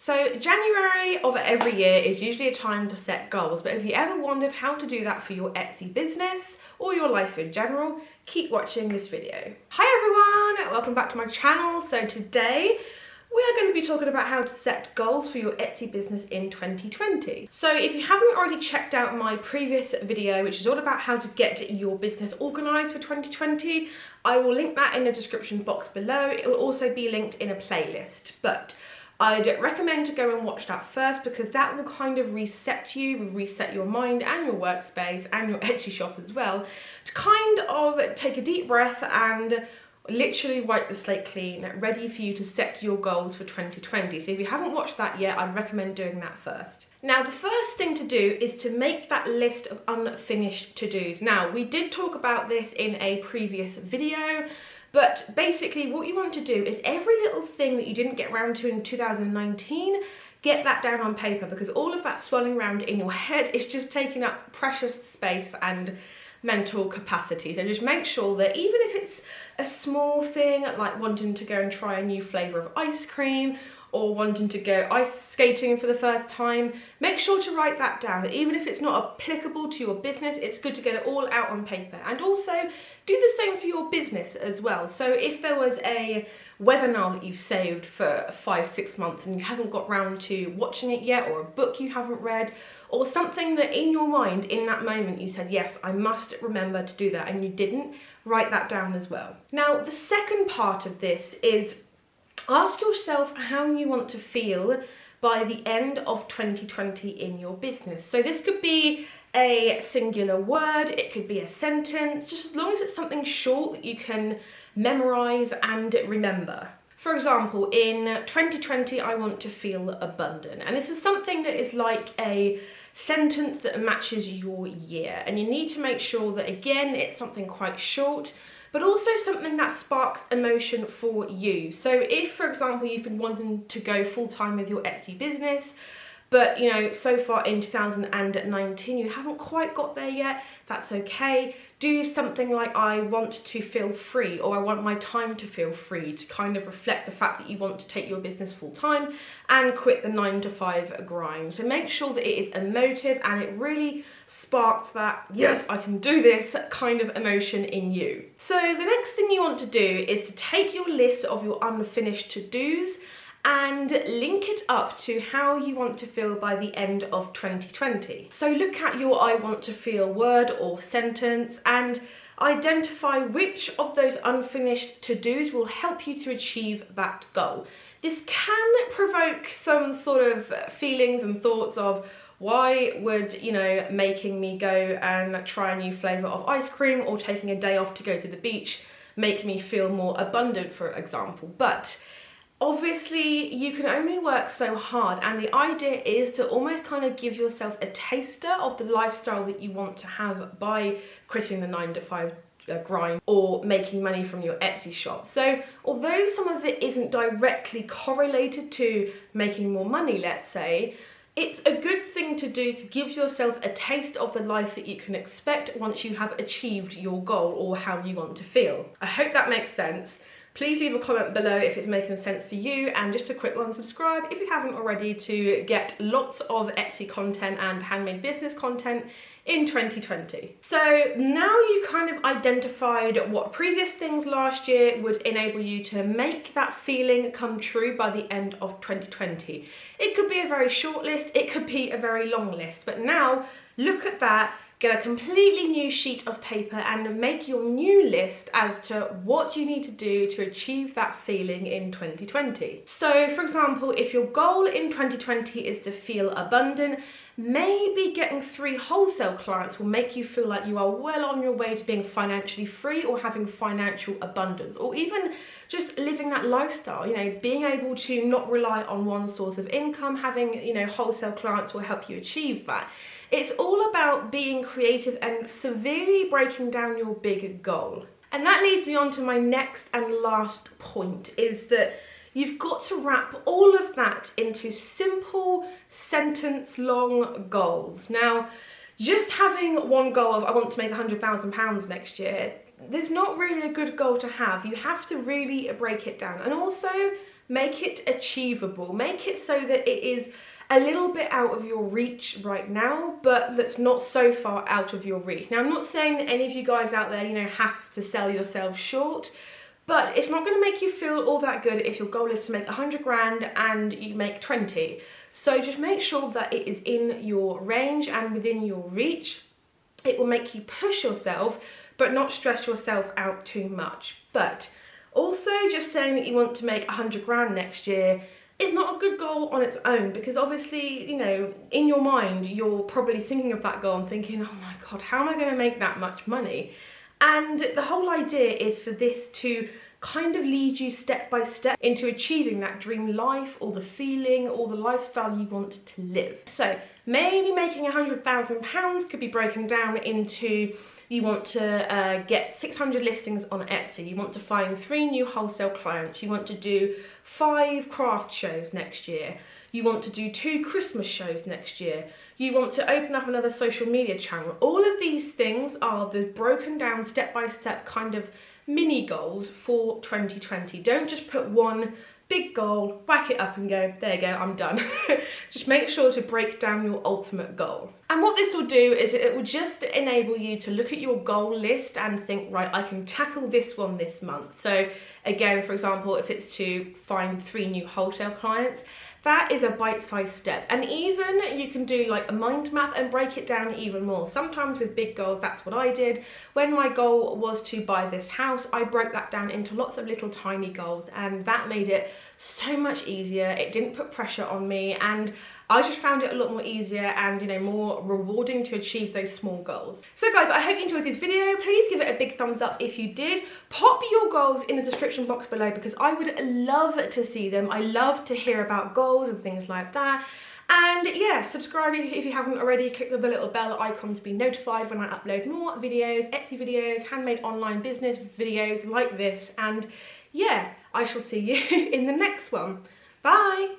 So January of every year is usually a time to set goals, but have you ever wondered how to do that for your Etsy business or your life in general? Keep watching this video. Hi everyone, welcome back to my channel. So today we are going to be talking about how to set goals for your Etsy business in 2020. So if you haven't already checked out my previous video, which is all about how to get your business organized for 2020, I will link that in the description box below. It will also be linked in a playlist, but I'd recommend to go and watch that first because that will kind of reset your mind and your workspace and your Etsy shop as well, to kind of take a deep breath and literally wipe the slate clean, ready for you to set your goals for 2020. So if you haven't watched that yet, I'd recommend doing that first. Now, the first thing to do is to make that list of unfinished to-dos. Now, we did talk about this in a previous video, but basically what you want to do is every little thing that you didn't get around to in 2019, get that down on paper, because all of that swirling around in your head is just taking up precious space and mental capacity. So just make sure that even if it's a small thing like wanting to go and try a new flavour of ice cream or wanting to go ice skating for the first time, make sure to write that down. Even if it's not applicable to your business, it's good to get it all out on paper. And also do the same for your business as well. So if there was a webinar that you've saved for 5-6 months and you haven't got round to watching it yet, or a book you haven't read, or something that in your mind in that moment you said, yes, I must remember to do that, and you didn't, write that down as well. Now, the second part of this is ask yourself how you want to feel by the end of 2020 in your business. So this could be a singular word, it could be a sentence, just as long as it's something short that you can memorize and remember. For example, in 2020, I want to feel abundant. And this is something that is like a sentence that matches your year. And you need to make sure that, again, it's something quite short, but also something that sparks emotion for you. So if, for example, you've been wanting to go full-time with your Etsy business, but so far in 2019 you haven't quite got there yet, that's okay. Do something like, I want to feel free, or I want my time to feel free, to kind of reflect the fact that you want to take your business full time and quit the 9-to-5 grind. So make sure that it is emotive and it really sparks that, yes, I can do this kind of emotion in you. So the next thing you want to do is to take your list of your unfinished to-dos and link it up to how you want to feel by the end of 2020. So look at your I want to feel word or sentence and identify which of those unfinished to-dos will help you to achieve that goal. This can provoke some sort of feelings and thoughts of, why would, making me go and try a new flavour of ice cream or taking a day off to go to the beach make me feel more abundant, for example? But obviously, you can only work so hard, and the idea is to almost kind of give yourself a taster of the lifestyle that you want to have by quitting the 9-to-5 grind or making money from your Etsy shop. So although some of it isn't directly correlated to making more money, let's say, it's a good thing to do to give yourself a taste of the life that you can expect once you have achieved your goal or how you want to feel. I hope that makes sense. Please leave a comment below if it's making sense for you, and just a quick one, subscribe if you haven't already to get lots of Etsy content and handmade business content in 2020. So now you've kind of identified what previous things last year would enable you to make that feeling come true by the end of 2020. It could be a very short list, it could be a very long list, but now look at that, get a completely new sheet of paper and make your new list as to what you need to do to achieve that feeling in 2020. So for example, if your goal in 2020 is to feel abundant, maybe getting 3 wholesale clients will make you feel like you are well on your way to being financially free or having financial abundance, or even just living that lifestyle, being able to not rely on one source of income. Having, wholesale clients will help you achieve that. It's all about being creative and severely breaking down your big goal. And that leads me on to my next and last point, is that you've got to wrap all of that into simple sentence-long goals. Now, just having one goal of, I want to make £100,000 next year, there's not really a good goal to have. You have to really break it down. And also, make it achievable. Make it so that it is a little bit out of your reach right now, but that's not so far out of your reach. Now, I'm not saying that any of you guys out there, you know, have to sell yourself short, but it's not going to make you feel all that good if your goal is to make 100 grand and you make 20. So just make sure that it is in your range and within your reach. It will make you push yourself, but not stress yourself out too much. But also, just saying that you want to make 100 grand next year is not a good goal on its own, because obviously, you know, in your mind, you're probably thinking of that goal and thinking, oh my God, how am I going to make that much money? And the whole idea is for this to kind of lead you step by step into achieving that dream life, or the feeling, or the lifestyle you want to live. So maybe making £100,000 could be broken down into, you want to get 600 listings on Etsy, you want to find 3 new wholesale clients, you want to do 5 craft shows next year, you want to do 2 Christmas shows next year, you want to open up another social media channel. All of these things are the broken down step-by-step kind of mini goals for 2020. Don't just put one big goal, whack it up and go, there you go, I'm done. Just make sure to break down your ultimate goal. And what this will do is it will just enable you to look at your goal list and think, right, I can tackle this one this month. So again, for example, if it's to find 3 new wholesale clients, that is a bite-sized step. And even you can do like a mind map and break it down even more. Sometimes with big goals, that's what I did. When my goal was to buy this house, I broke that down into lots of little tiny goals, and that made it so much easier. It didn't put pressure on me, and I just found it a lot more easier and, you know, more rewarding to achieve those small goals. So guys, I hope you enjoyed this video. Please give it a big thumbs up if you did. Pop your goals in the description box below, because I would love to see them. I love to hear about goals and things like that. And yeah, subscribe if you haven't already. Click the little bell icon to be notified when I upload more videos, Etsy videos, handmade online business videos like this. And yeah, I shall see you in the next one. Bye!